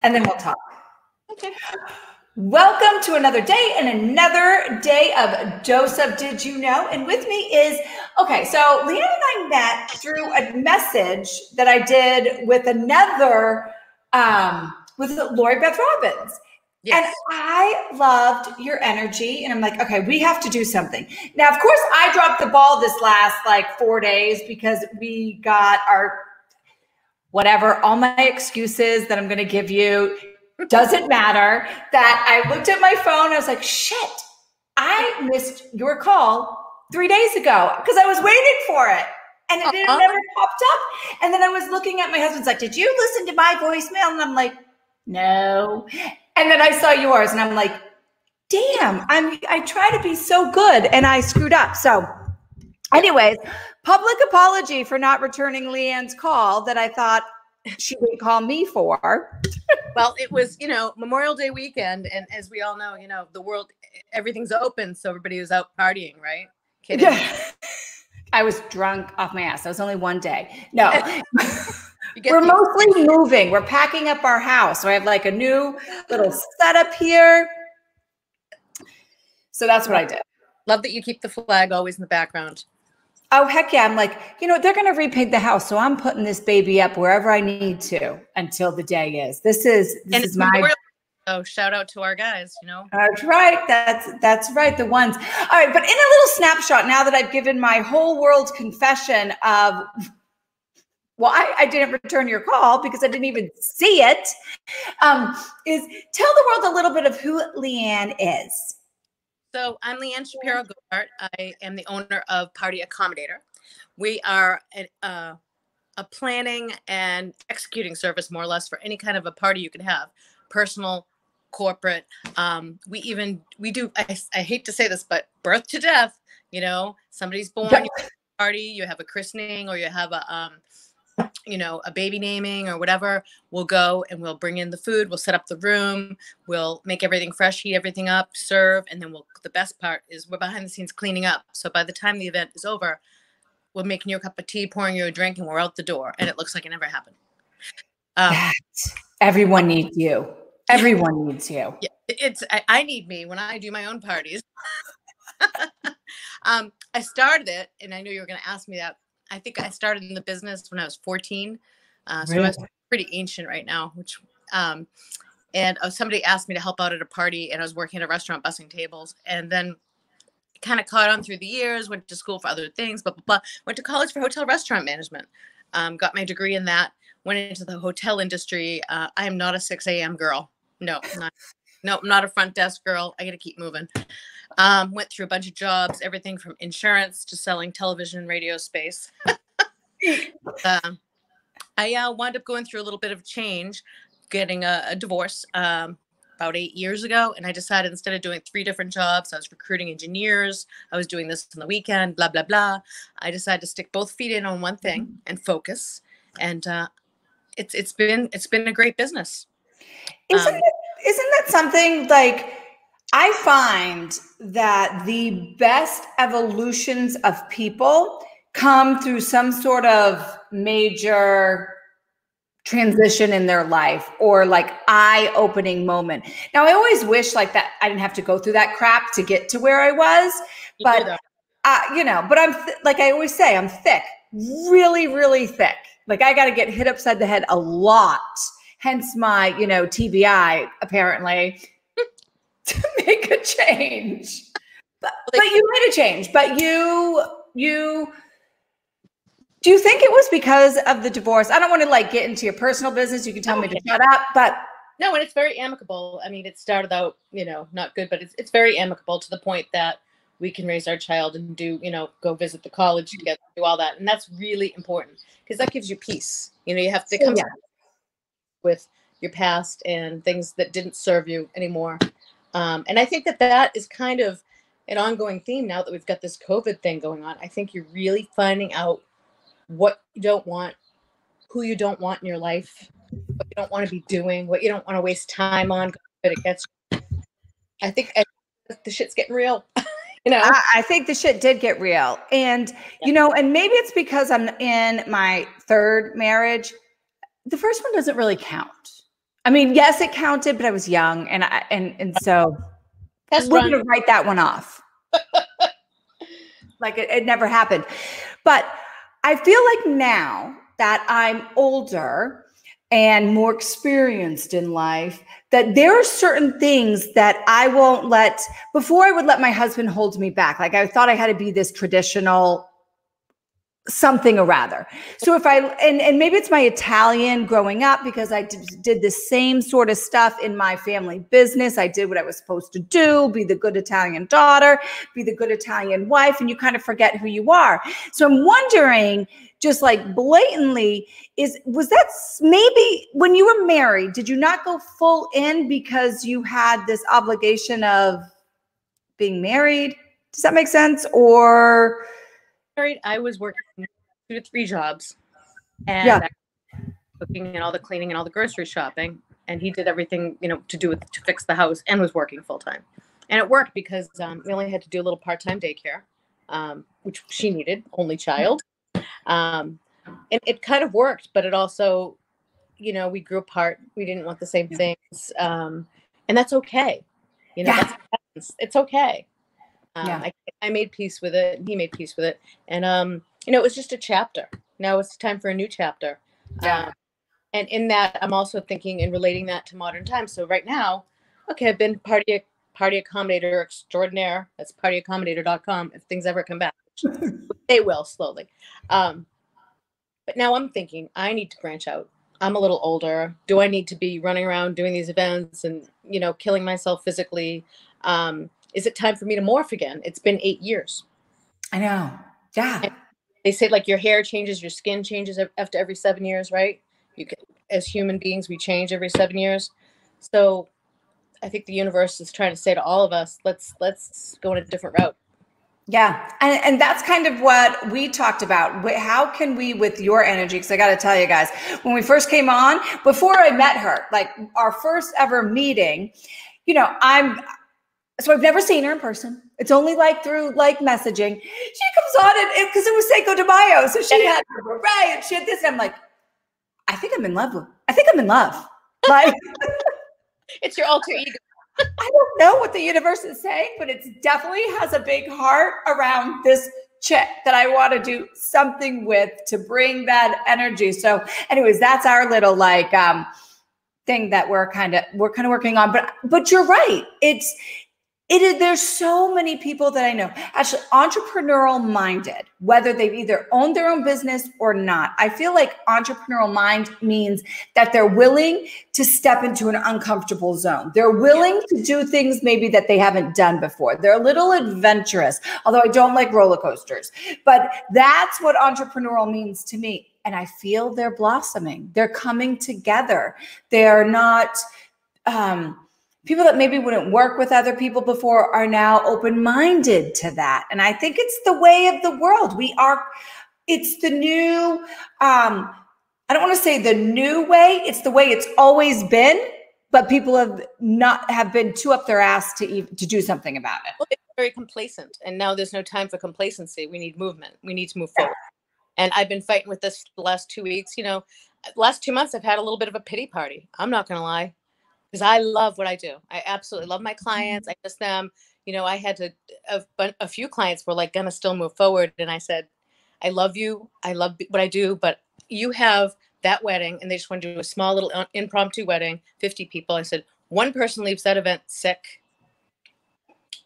and then we'll talk. Okay. Welcome to another day and another day of Dose of Did You Know? And with me is, okay, so Leanne and I met through a message that I did with another, with Lori Beth Robbins. Yes. And I loved your energy. And I'm like, okay, we have to do something. Now, of course, I dropped the ball this last 4 days because we got our, whatever, all my excuses that I'm going to give you. Doesn't matter, that I looked at my phone. I was like, shit, I missed your call 3 days ago because I was waiting for it. And it never popped up. And then I was looking at my husband's like, did you listen to my voicemail? And I'm like, no. And then I saw yours and I'm like, damn, I try to be so good and I screwed up. So anyways, public apology for not returning Leanne's call that I thought she didn't call me for. Well, it was, Memorial Day weekend. And as we all know, the world, everything's open. So everybody was out partying, right? Kidding. Yeah. I was drunk off my ass. That was only one day. No, we're mostly moving. We're packing up our house. So I have a new little setup here. So that's what I did. Love that you keep the flag always in the background. Oh, heck yeah. I'm like, they're going to repaint the house. So I'm putting this baby up wherever I need to until the day is. This is my. So shout out to our guys, That's right. That's right. The ones. All right. But in a little snapshot, now that I've given my whole world confession of, well, I didn't return your call because I didn't even see it, is tell the world a little bit of who Leanne is. So I'm Leanne Shapiro Govaert. I am the owner of Party Accommodator. We are a planning and executing service, more or less, for any kind of a party you can have, personal, corporate. We do, I hate to say this, but birth to death, somebody's born, you have a party, you have a christening, or you have a baby naming or whatever. We'll go and we'll bring in the food. We'll set up the room. We'll make everything fresh, heat everything up, serve. And then the best part is we're behind the scenes cleaning up. So by the time the event is over, we're making you a cup of tea, pouring you a drink, and we're out the door. And it looks like it never happened. Everyone needs you. Everyone needs you. Yeah, I need me when I do my own parties. I started it, and I knew you were going to ask me that. I think I started in the business when I was 14. So really? I was pretty ancient right now, and somebody asked me to help out at a party, and I was working at a restaurant bussing tables, and then kind of caught on through the years, went to school for other things, blah, blah, blah. Went to college for hotel restaurant management, got my degree in that, went into the hotel industry. I am not a 6 a.m. girl. No, I'm not a front desk girl. I got to keep moving. Went through a bunch of jobs, everything from insurance to selling television and radio space. I wound up going through a little bit of change, getting a divorce about 8 years ago. And I decided instead of doing 3 different jobs, I was recruiting engineers. I was doing this on the weekend, blah, blah, blah. I decided to stick both feet in on one thing and focus. And it's been a great business. Isn't that something I find that the best evolutions of people come through some sort of major transition in their life or eye-opening moment. Now, I always wish that I didn't have to go through that crap to get to where I was, but but I'm I always say, I'm thick, really, really thick. I got to get hit upside the head a lot. Hence my, TBI, apparently, to make a change. But you made a change. But do you think it was because of the divorce? I don't want to get into your personal business. You can tell me to shut up, but. No, and it's very amicable. I mean, it started out, not good, but it's very amicable to the point that we can raise our child and do, go visit the college together, do all that. And that's really important because that gives you peace. You have to come with your past and things that didn't serve you anymore. And I think that is kind of an ongoing theme now that we've got this COVID thing going on. I think you're really finding out what you don't want, who you don't want in your life, what you don't want to be doing, what you don't want to waste time on, but it gets you. I think the shit's getting real. I think the shit did get real. And, and maybe it's because I'm in my 3rd marriage. The first one doesn't really count. I mean, yes, it counted, but I was young, and so Test we're run. going to write that one off. Like it never happened. But I feel like now that I'm older and more experienced in life, that there are certain things that I won't let, before I would let my husband hold me back. Like I thought I had to be this traditional something or rather. So if and maybe it's my Italian growing up, because I did the same sort of stuff in my family business. I did what I was supposed to do, be the good Italian daughter, be the good Italian wife, and you kind of forget who you are. So I'm wondering, just like blatantly, was that maybe when you were married, did you not go full in because you had this obligation of being married? Does that make sense? Or Married, I was working 2 to 3 jobs, and yeah. cooking and all the cleaning and all the grocery shopping, and he did everything, you know, to fix the house, and was working full time. And it worked because we only had to do a little part-time daycare, which she needed, only child. And it kind of worked, but it also, you know, we grew apart. We didn't want the same things, and that's okay. You know, it's okay. I made peace with it, and he made peace with it, and you know, it was just a chapter. Now it's time for a new chapter. And in that, I'm also thinking and relating that to modern times. So right now, okay, I've been party accommodator extraordinaire. That's partyaccommodator.com. If things ever come back, they will slowly. But now I'm thinking I need to branch out. I'm a little older. Do I need to be running around doing these events and, you know, killing myself physically? Is it time for me to morph again? It's been 8 years. I know. Yeah. And they say like your hair changes, your skin changes after every 7 years, right? You can, as human beings, we change every 7 years. So I think the universe is trying to say to all of us, let's go in a different route. Yeah. And that's kind of what we talked about. How can we, with your energy, because I got to tell you guys, when we first came on, before I met her, like our first ever meeting, you know, so I've never seen her in person. It's only like through like messaging. She comes on and because it was Cinco de Mayo. So she had her beret and she had this. And I'm like, I think I'm in love. Like It's your alter ego. I don't know what the universe is saying, but it definitely has a big heart around this chick that I want to do something with to bring that energy. So anyways, that's our little like thing that we're kind of working on. But you're right. There's so many people that I know actually entrepreneurial minded, whether they've either owned their own business or not. I feel like entrepreneurial mind means that they're willing to step into an uncomfortable zone. They're willing to do things maybe that they haven't done before. They're a little adventurous, although I don't like roller coasters, but that's what entrepreneurial means to me. And I feel they're blossoming. They're coming together. They're not, people that maybe wouldn't work with other people before are now open-minded to that. And I think it's the way of the world. It's the new, I don't want to say the new way. It's the way it's always been, but people have been too up their ass to do something about it. Well, it's very complacent. And now there's no time for complacency. We need movement. We need to move forward. And I've been fighting with this the last 2 weeks. You know, last 2 months, I've had a little bit of a pity party. I'm not going to lie. Because I love what I do. I absolutely love my clients. I miss them. You know, I had a few clients were like going to still move forward. And I said, I love you. I love what I do. But you have that wedding and they just want to do a small little impromptu wedding, 50 people. I said, one person leaves that event sick.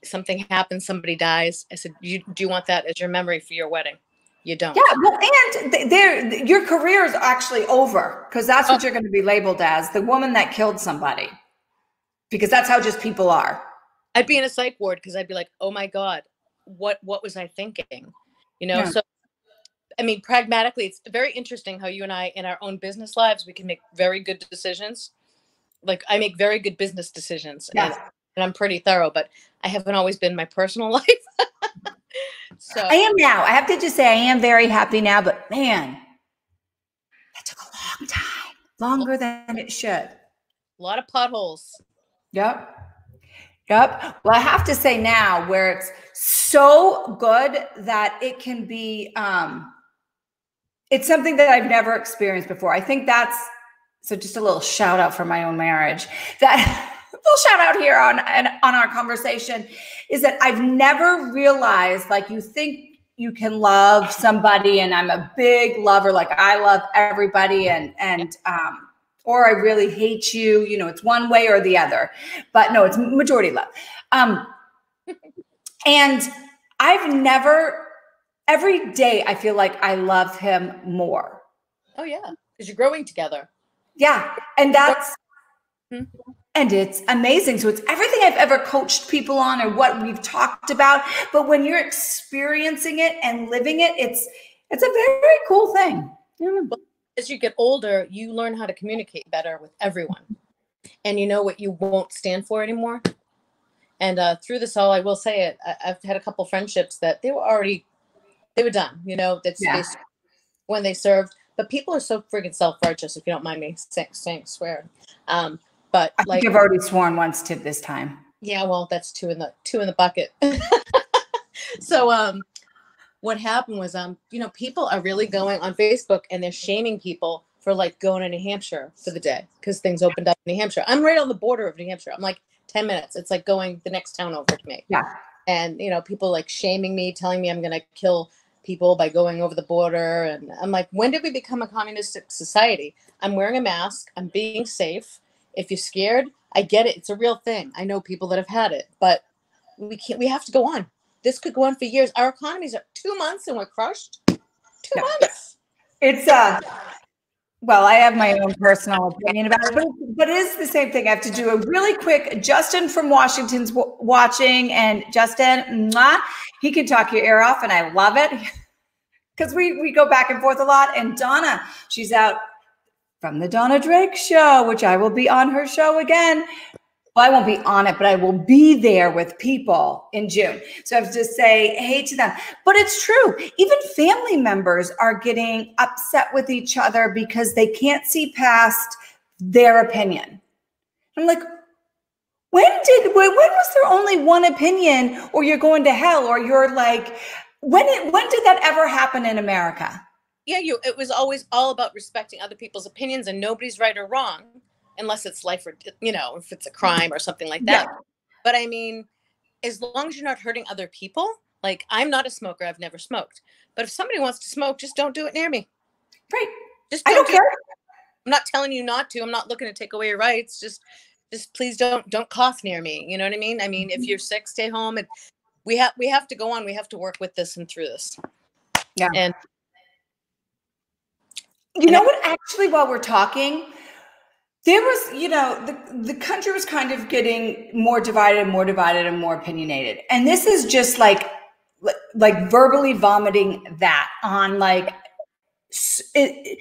Something happens. Somebody dies. I said, do you want that as your memory for your wedding? You don't. Yeah, well, and your career is actually over because that's what you're going to be labeled as, the woman that killed somebody, because that's how just people are. I'd be in a psych ward because I'd be like, oh my God, what was I thinking? You know, so I mean, pragmatically, it's very interesting how you and I, in our own business lives, we can make very good decisions. Like I make very good business decisions and I'm pretty thorough, but I haven't always been in my personal life. So I am now. I have to just say I am very happy now, but man, that took a long time, longer than it should. A lot of potholes. Yep. Well, I have to say now where it's so good that it can be, it's something that I've never experienced before. I think that's So just a little shout out for my own marriage. That little shout out here on our conversation is that I've never realized, like, you think you can love somebody, and I'm a big lover, like I love everybody, and or I really hate you. You know, it's one way or the other, but no, it's majority love. And I've never, every day I feel like I love him more. Oh yeah, because you're growing together. Yeah, and that's, and it's amazing. So it's everything I've ever coached people on and what we've talked about. But when you're experiencing it and living it, it's a very cool thing. Yeah. Well, as you get older, you learn how to communicate better with everyone, and you know what you won't stand for anymore. And through this all, I will say it, I've had a couple friendships that they were done. You know, when they served. But people are so freaking self-righteous, if you don't mind me saying swear. But I think I've already sworn once to this time. Yeah, well, that's two in the bucket. So what happened was you know, people are really going on Facebook and they're shaming people for like going to New Hampshire for the day because things opened up in New Hampshire. I'm right on the border of New Hampshire. I'm like 10 minutes. It's like going the next town over to me. Yeah. And you know, people like shaming me, telling me I'm gonna kill people by going over the border. And I'm like, when did we become a communistic society? I'm wearing a mask. I'm being safe. If you're scared, I get it. It's a real thing. I know people that have had it, but we have to go on. This could go on for years. Our economies are 2 months and we're crushed. 2 months. It's well, I have my own personal opinion about it, but it is the same thing. I have to do a really quick, Justin from Washington's watching, and Justin, he can talk your ear off, and I love it because we go back and forth a lot. And Donna, she's out from the Donna Drake show, which I will be on her show again. Well, I won't be on it, but I will be there with people in June. So I have to say hey to them. But it's true. Even family members are getting upset with each other because they can't see past their opinion. I'm like, when was there only one opinion, or you're going to hell, or you're like, when did that ever happen in America? Yeah, it was always all about respecting other people's opinions, and nobody's right or wrong. Unless it's life or, you know, if it's a crime or something like that. Yeah. But I mean, as long as you're not hurting other people, like I'm not a smoker. I've never smoked. But if somebody wants to smoke, just don't do it near me. Right. I don't care. I'm not telling you not to. I'm not looking to take away your rights. Just please don't cough near me. You know what I mean? I mean, if you're sick, stay home. And we have to go on. We have to work with this and through this. Yeah. And you know what? Actually, while we're talking, there was, you know, the country was kind of getting more divided and more divided and more opinionated. And this is just like verbally vomiting that on like it.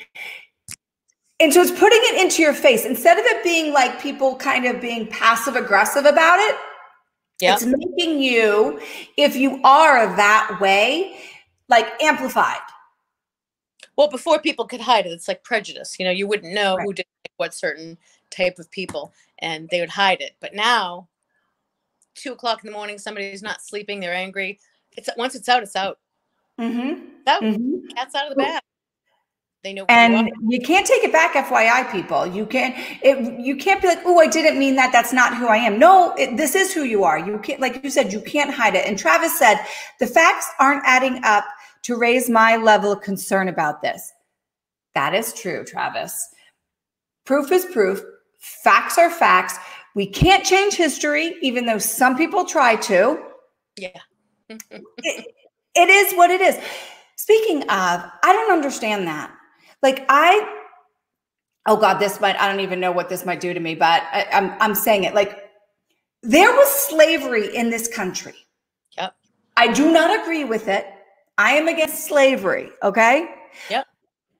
And so it's putting it into your face instead of it being like people kind of being passive aggressive about it. Yeah. It's making you, if you are that way, like amplified. Well, before people could hide it, it's like prejudice. You know, you wouldn't know who did what certain type of people, and they would hide it. But now, 2 o'clock in the morning, somebody's not sleeping, they're angry. Once it's out, it's out. Mm-hmm. It's out. Mm-hmm. Cat's out of the bag. They know. And you can't take it back, FYI, people. You can't be like, oh, I didn't mean that. That's not who I am. No, this is who you are. You can't, like you said, you can't hide it. And Travis said, the facts aren't adding up to raise my level of concern about this. That is true, Travis. Proof is proof. Facts are facts. We can't change history, even though some people try to. Yeah. it is what it is. Speaking of, I don't understand that. Like oh God, I don't even know what this might do to me, but I'm saying it. Like, there was slavery in this country. Yep. I do not agree with it. I am against slavery, okay? Yep.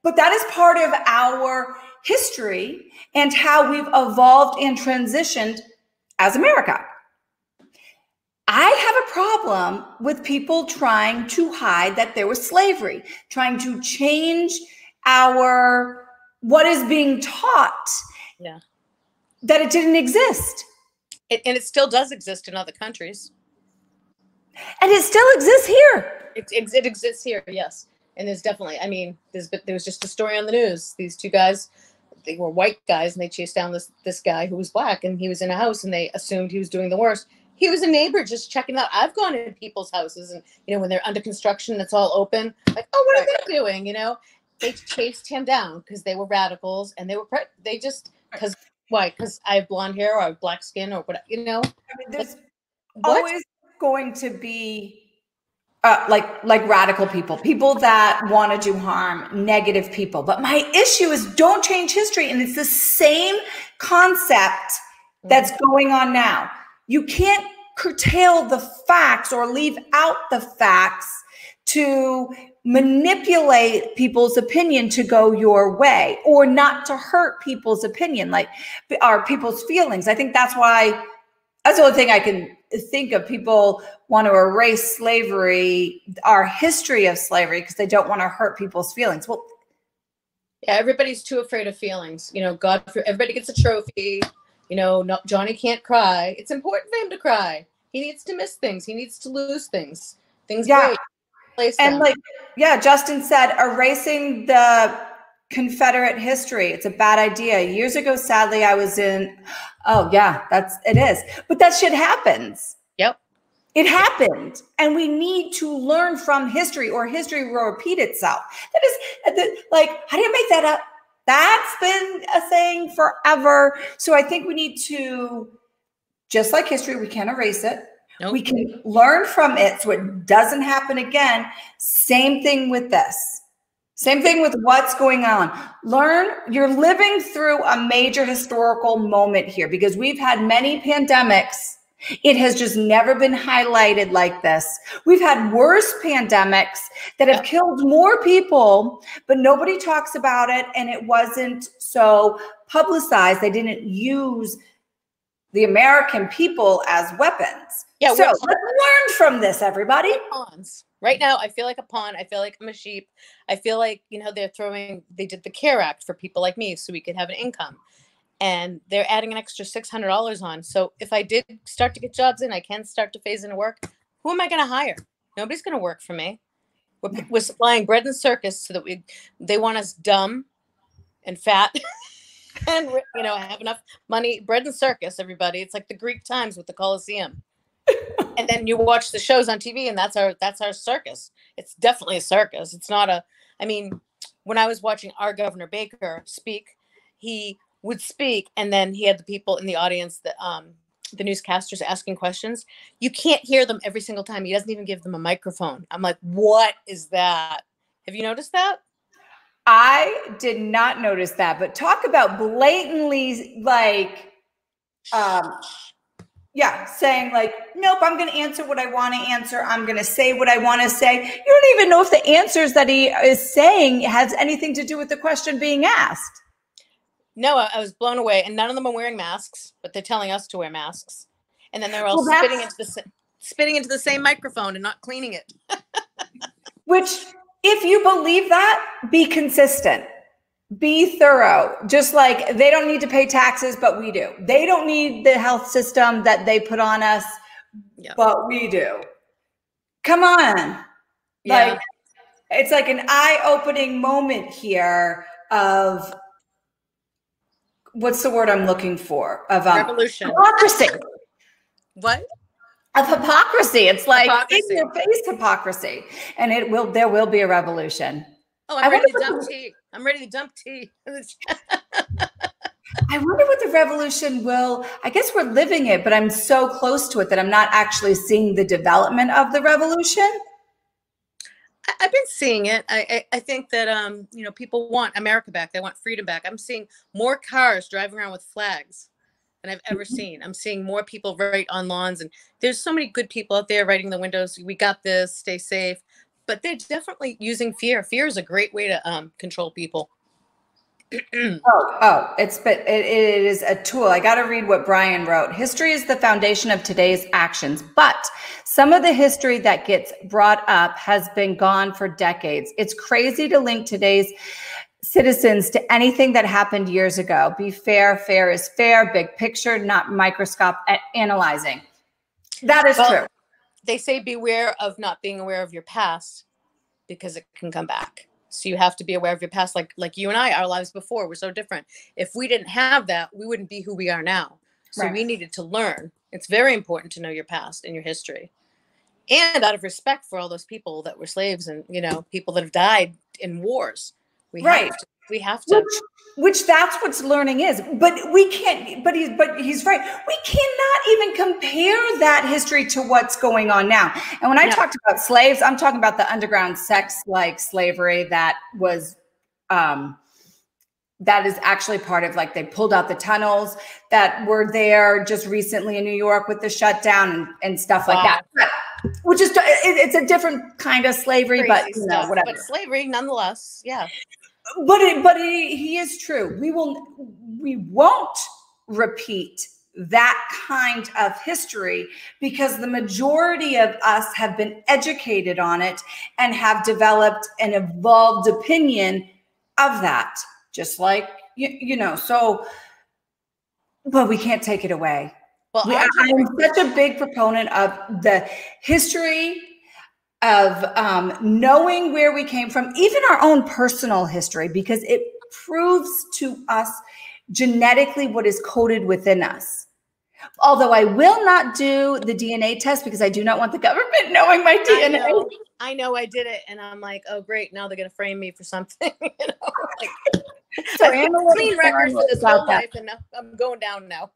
But that is part of our history and how we've evolved and transitioned as America. I have a problem with people trying to hide that there was slavery, trying to change what is being taught, that it didn't exist. And it still does exist in other countries. And it still exists here. It exists here, yes. And there's definitely, I mean, there was just a story on the news. These two guys they were white guys, and they chased down this guy who was black, and he was in a house, and they assumed he was doing the worst. He was a neighbor just checking out. I've gone into people's houses, and when they're under construction, it's all open. Like, oh, what are they doing? They chased him down because they were radicals, and they just because why? Because I have blonde hair or I have black skin or whatever. I mean, there's always going to be like radical people that want to do harm, negative people. But my issue is don't change history, and it's the same concept that's going on now. You can't curtail the facts or leave out the facts to manipulate people's opinion to go your way, or not to hurt people's opinion, or people's feelings. I think that's why, that's the only thing I can think of. People want to erase slavery, our history of slavery, because they don't want to hurt people's feelings. Well, yeah, everybody's too afraid of feelings. Everybody gets a trophy. Johnny can't cry. It's important for him to cry. He needs to miss things. He needs to lose things. Things break. And Justin said, erasing the Confederate history, it's a bad idea. Years ago, sadly, I was in, it is. But that shit happens. Yep. It happened. And we need to learn from history, or history will repeat itself. That is, how do you make that up? That's been a saying forever. So I think we need to, just like history, we can't erase it. Nope. We can learn from it so it doesn't happen again. Same thing with this. Same thing with what's going on. You're living through a major historical moment here, because we've had many pandemics. It has just never been highlighted like this. We've had worse pandemics that have killed more people, but nobody talks about it, and it wasn't so publicized. They didn't use the American people as weapons. Yeah, so let's learn from this, everybody. Pawns. Right now, I feel like a pawn. I feel like I'm a sheep. I feel like, they did the CARE Act for people like me so we could have an income. And they're adding an extra $600 on. So if I did start to get jobs in, I can start to phase into work. Who am I going to hire? Nobody's going to work for me. We're supplying bread and circus so that they want us dumb and fat and, have enough money. Bread and circus, everybody. It's like the Greek times with the Colosseum. And then you watch the shows on TV, and that's our circus. It's definitely a circus. It's not when I was watching our Governor Baker speak, he would speak, and then he had the people in the audience, that the newscasters asking questions. You can't hear them every single time. He doesn't even give them a microphone. I'm like, what is that? Have you noticed that? I did not notice that, but talk about blatantly saying nope, I'm going to answer what I want to answer. I'm going to say what I want to say. You don't even know if the answers that he is saying has anything to do with the question being asked. No, I was blown away, and none of them are wearing masks, but they're telling us to wear masks. And then they're all spitting into the same microphone and not cleaning it. Which, if you believe that, be consistent. Be thorough. Just like they don't need to pay taxes, but we do. They don't need the health system that they put on us, but we do. Come on. Yeah. It's like an eye-opening moment here of, what's the word I'm looking for? Of revolution. Hypocrisy. What? Of hypocrisy. It's like in your face hypocrisy. And there will be a revolution. Oh, I'm ready to dump tea. I'm ready to dump tea. I wonder what the revolution will, I guess we're living it, but I'm so close to it that I'm not actually seeing the development of the revolution. I've been seeing it. I think that, people want America back. They want freedom back. I'm seeing more cars driving around with flags than I've ever seen. I'm seeing more people write on lawns, and there's so many good people out there writing in the windows. We got this, stay safe. But they're definitely using fear. Fear is a great way to control people. It is a tool. I got to read what Brian wrote. History is the foundation of today's actions, but some of the history that gets brought up has been gone for decades. It's crazy to link today's citizens to anything that happened years ago. Be fair. Fair is fair. Big picture, not microscope analyzing. That is true. They say beware of not being aware of your past, because it can come back. So you have to be aware of your past, like you and I, our lives before were so different. If we didn't have that, we wouldn't be who we are now. So we needed to learn. It's very important to know your past and your history. And out of respect for all those people that were slaves and, you know, people that have died in wars. We have to. Which that's what learning is. But we can't, but he's right. We cannot even compare that history to what's going on now. And when I talked about slaves, I'm talking about the underground sex like slavery that was, that is actually part of, like, they pulled out the tunnels that were there just recently in New York with the shutdown and stuff like that. Which is, it's a different kind of slavery, but you know, whatever. But slavery nonetheless, yeah. But he is true. We won't repeat that kind of history because the majority of us have been educated on it and have developed an evolved opinion of that. Just like, you know, so, but we can't take it away. Well, I'm such a big proponent of the history of knowing where we came from, even our own personal history, because it proves to us genetically what is coded within us. Although I will not do the DNA test because I do not want the government knowing my DNA. I know I did it, and I'm like, oh great, now they're gonna frame me for something. You know, like, so I have a clean record for this whole life, and now I'm going down now.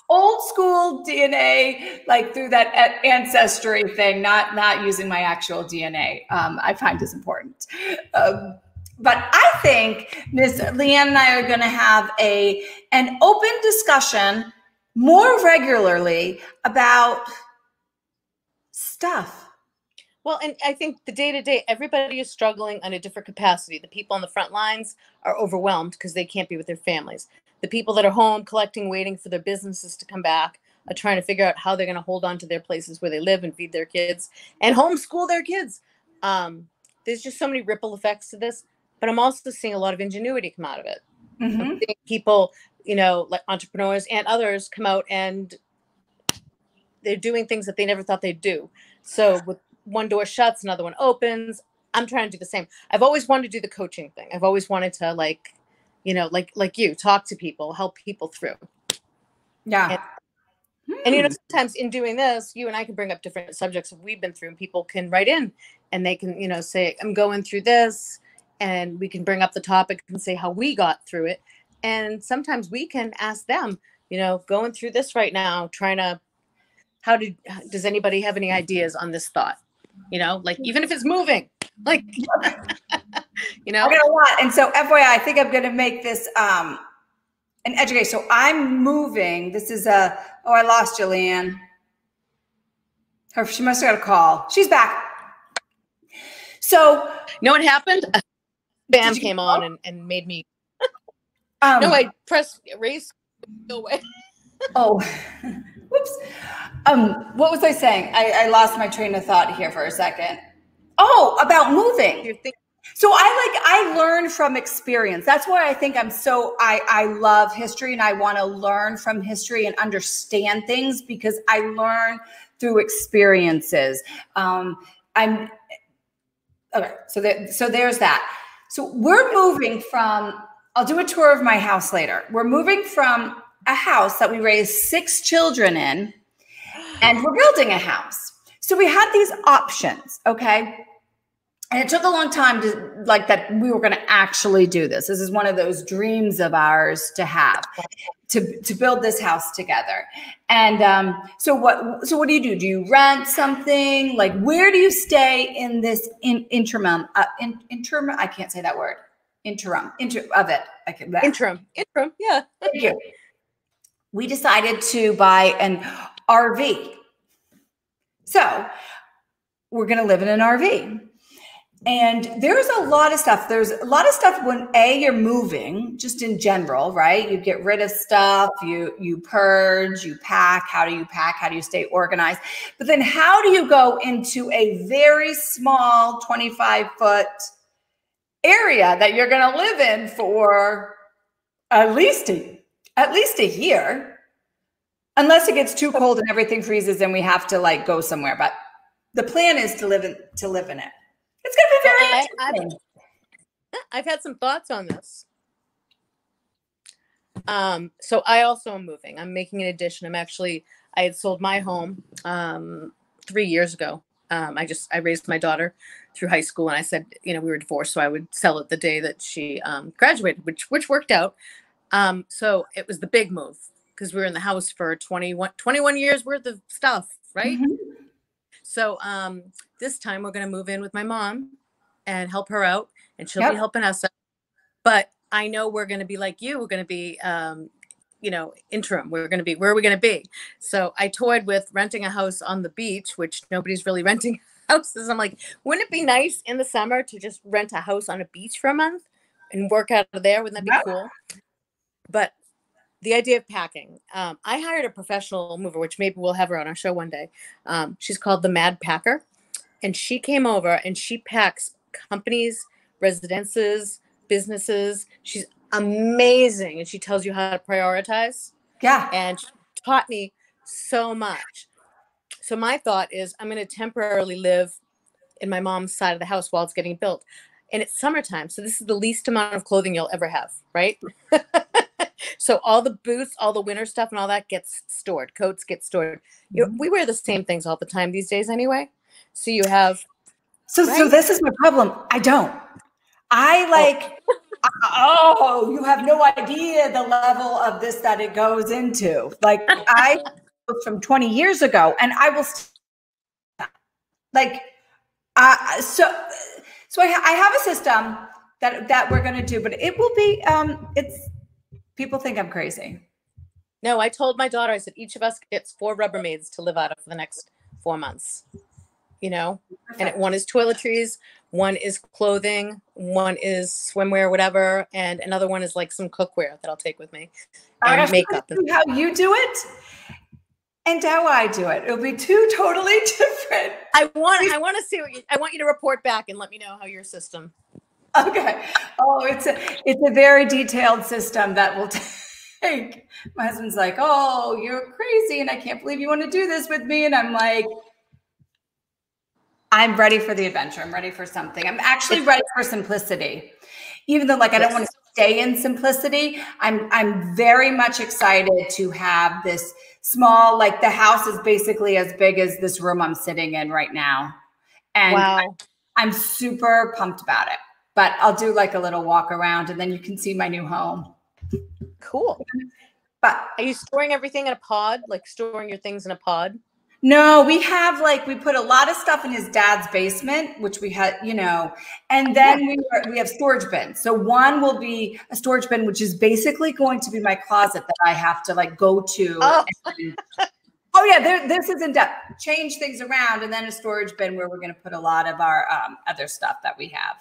Old school DNA, like through that ancestry thing, not using my actual DNA. I find is important. But I think Ms. Leanne and I are going to have an open discussion more regularly about stuff. Well, and I think the day-to-day, everybody is struggling on a different capacity. The people on the front lines are overwhelmed because they can't be with their families. The people that are home collecting, waiting for their businesses to come back, are trying to figure out how they're going to hold on to their places where they live and feed their kids and homeschool their kids. There's just so many ripple effects to this, but I'm also seeing a lot of ingenuity come out of it. I'm seeing people, you know, like entrepreneurs and others come out and they're doing things that they never thought they'd do. So with one door shuts, another one opens. I'm trying to do the same. I've always wanted to do the coaching thing. I've always wanted to, like, you know, like you, talk to people, help people through. Yeah. And, you know, sometimes in doing this, you and I can bring up different subjects that we've been through, and people can write in and they can, you know, say, I'm going through this, and we can bring up the topic and say how we got through it. And sometimes we can ask them, you know, going through this right now, trying to, does anybody have any ideas on this thought? You know, like, even if it's moving, like, you know, I got a lot. And so FYI, I think I'm going to make this, an education. So I'm moving. This is oh, I lost Leanne. She must have got a call. She's back. So, you know what happened? Bam came on and made me, no, I pressed erase, go away. Oh, whoops. What was I saying? I lost my train of thought here for a second. Oh, about moving. So I learn from experience. That's why I think I love history, and I want to learn from history and understand things because I learn through experiences. Okay. So there's that. So we're moving from, I'll do a tour of my house later. We're moving from a house that we raised 6 children in, and we're building a house. So we had these options, okay? And it took a long time to, like, that we were going to actually do this. This is one of those dreams of ours to have, to build this house together. And so what do you do? Do you rent something? Like, where do you stay in this interim? Interim, I can't say that word. Interim of it. Interim, yeah. Thank you. We decided to buy an RV. So we're going to live in an RV. And there's a lot of stuff. There's a lot of stuff when you're moving, just in general, right? You get rid of stuff, you purge, you pack. How do you pack? How do you stay organized? But then how do you go into a very small 25-foot area that you're going to live in for at least a year, unless it gets too cold and everything freezes and we have to, like, go somewhere. But the plan is to live in it. It's going to be very interesting. I've had some thoughts on this. So I also am moving. I'm making an addition. I had sold my home 3 years ago. I raised my daughter through high school, and I said, we were divorced, so I would sell it the day that she graduated, which worked out. So it was the big move because we were in the house for 21 years worth of stuff, right? Mm-hmm. So this time we're going to move in with my mom and help her out, and she'll Yep. be helping us out. But I know we're going to be like you. We're going to be, interim. We're going to be, where are we going to be? So I toyed with renting a house on the beach, which nobody's really renting houses. I'm like, wouldn't it be nice in the summer to just rent a house on a beach for a month and work out of there? Wouldn't that be cool? But the idea of packing, I hired a professional mover, which maybe we'll have her on our show one day. She's called the Mad Packer. And she came over and she packs companies, residences, businesses. She's amazing. And she tells you how to prioritize. Yeah. And she taught me so much. So my thought is I'm going to temporarily live in my mom's side of the house while it's getting built. And it's summertime. So this is the least amount of clothing you'll ever have, right? So all the boots, all the winter stuff and all that gets stored. Coats get stored. We wear the same things all the time these days anyway. So you have. So this is my problem. I don't. You have no idea the level of this that it goes into. Like I from 20 years ago, and I will so I have a system that we're going to do, but it will be people think I'm crazy. No, I told my daughter, I said, each of us gets 4 Rubbermaids to live out of for the next 4 months. And one is toiletries, one is clothing, one is swimwear, whatever, and another one is like some cookware that I'll take with me and makeup. How you do it and how I do it. It'll be 2 totally different. I want to see I want you to report back and let me know how your system. Okay. Oh, it's a very detailed system that will take. My husband's like, "Oh, you're crazy, and I can't believe you want to do this with me." And I'm like, I'm ready for the adventure. I'm ready for something. I'm actually ready for simplicity. Even though I don't want to stay in simplicity, I'm very much excited to have this small, the house is basically as big as this room I'm sitting in right now. And wow. I'm super pumped about it. But I'll do a little walk around and then you can see my new home. Cool. But are you storing everything in a pod? Like storing your things in a pod? No, we have we put a lot of stuff in his dad's basement, which we had, and then we have storage bins. So one will be a storage bin, which is basically going to be my closet that I have to go to. Oh yeah, this is in depth. Change things around, and then a storage bin where we're going to put a lot of our other stuff that we have.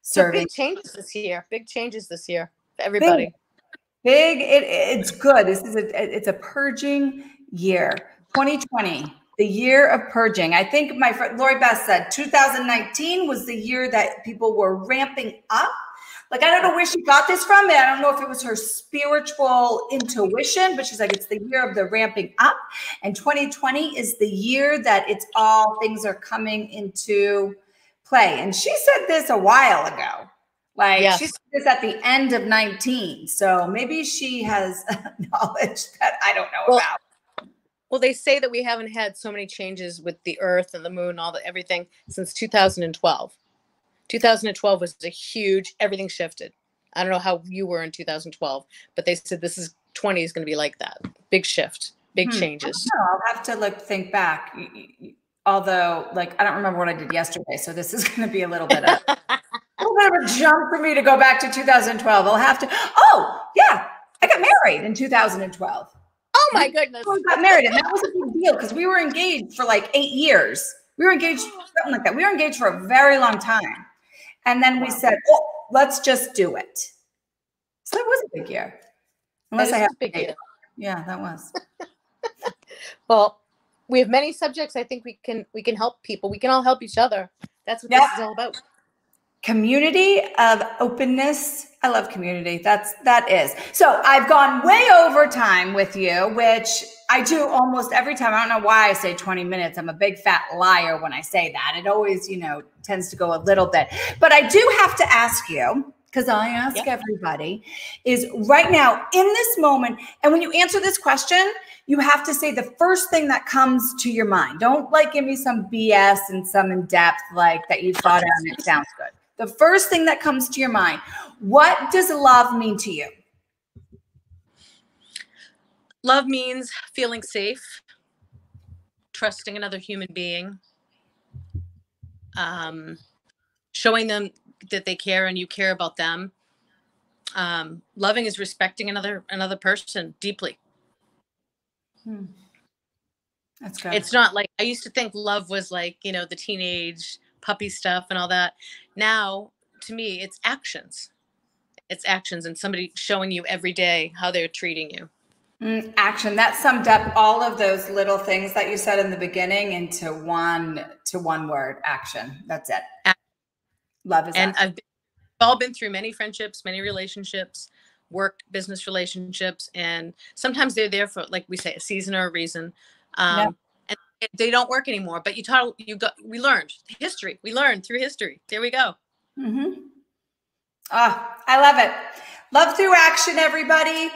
So big changes this year. Big changes this year for everybody. Big. It's good. It's a purging year. 2020, the year of purging. I think my friend Lori Beth said 2019 was the year that people were ramping up. I don't know where she got this from. I don't know if it was her spiritual intuition, but she's like, it's the year of the ramping up. And 2020 is the year that things are coming into play. And she said this a while ago. Yes. She said this at the end of 19. So maybe she has knowledge that I don't know about. Well, they say that we haven't had so many changes with the earth and the moon, everything since 2012. 2012 was a huge, everything shifted. I don't know how you were in 2012, but they said 20 is going to be like that. Big shift, big changes. I'll have to think back. Although I don't remember what I did yesterday. So this is going to be a little bit of a jump for me to go back to 2012. I'll have to, I got married in 2012. Oh my goodness. We got married, and that was a big deal because we were engaged for 8 years. We were engaged, something like that. We were engaged for a very long time. And then we said, let's just do it. So that was a big year. Unless I have a big year. Yeah, that was. Well, we have many subjects. I think we can help people. We can all help each other. That's what this is all about. Community of openness. I love community. That is. So I've gone way over time with you, which I do almost every time. I don't know why I say 20 minutes. I'm a big fat liar when I say that. It always, tends to go a little bit. But I do have to ask you, because I ask everybody, is right now in this moment, and when you answer this question, you have to say the first thing that comes to your mind. Don't give me some BS and some in depth that you thought of and it sounds good. The first thing that comes to your mind. What does love mean to you? Love means feeling safe, trusting another human being, showing them that they care and you care about them. Loving is respecting another person deeply. That's good. It's not I used to think love was the teenage puppy stuff and all that. Now, to me, it's actions. It's actions and somebody showing you every day how they're treating you. Action. That summed up all of those little things that you said in the beginning into one word: action. That's it. Love is action. And I've all been through many friendships, many relationships, work, business relationships, and sometimes they're there for, like we say, a season or a reason. And they don't work anymore. But we learned history. We learned through history. There we go. I love it. Love through action, everybody.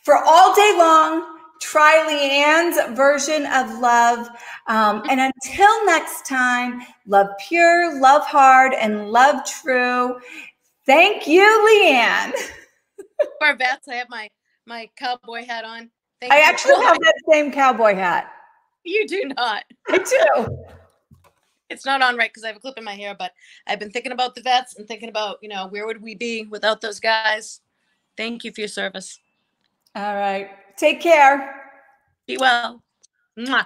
For all day long, try Leanne's version of love. And until next time, love pure, love hard, and love true. Thank you, Leanne. For vets, I have my cowboy hat on. I actually have that same cowboy hat. You do not. I do. It's not on right because I have a clip in my hair, but I've been thinking about the vets and thinking about, where would we be without those guys? Thank you for your service. All right. Take care. Be well. Mwah.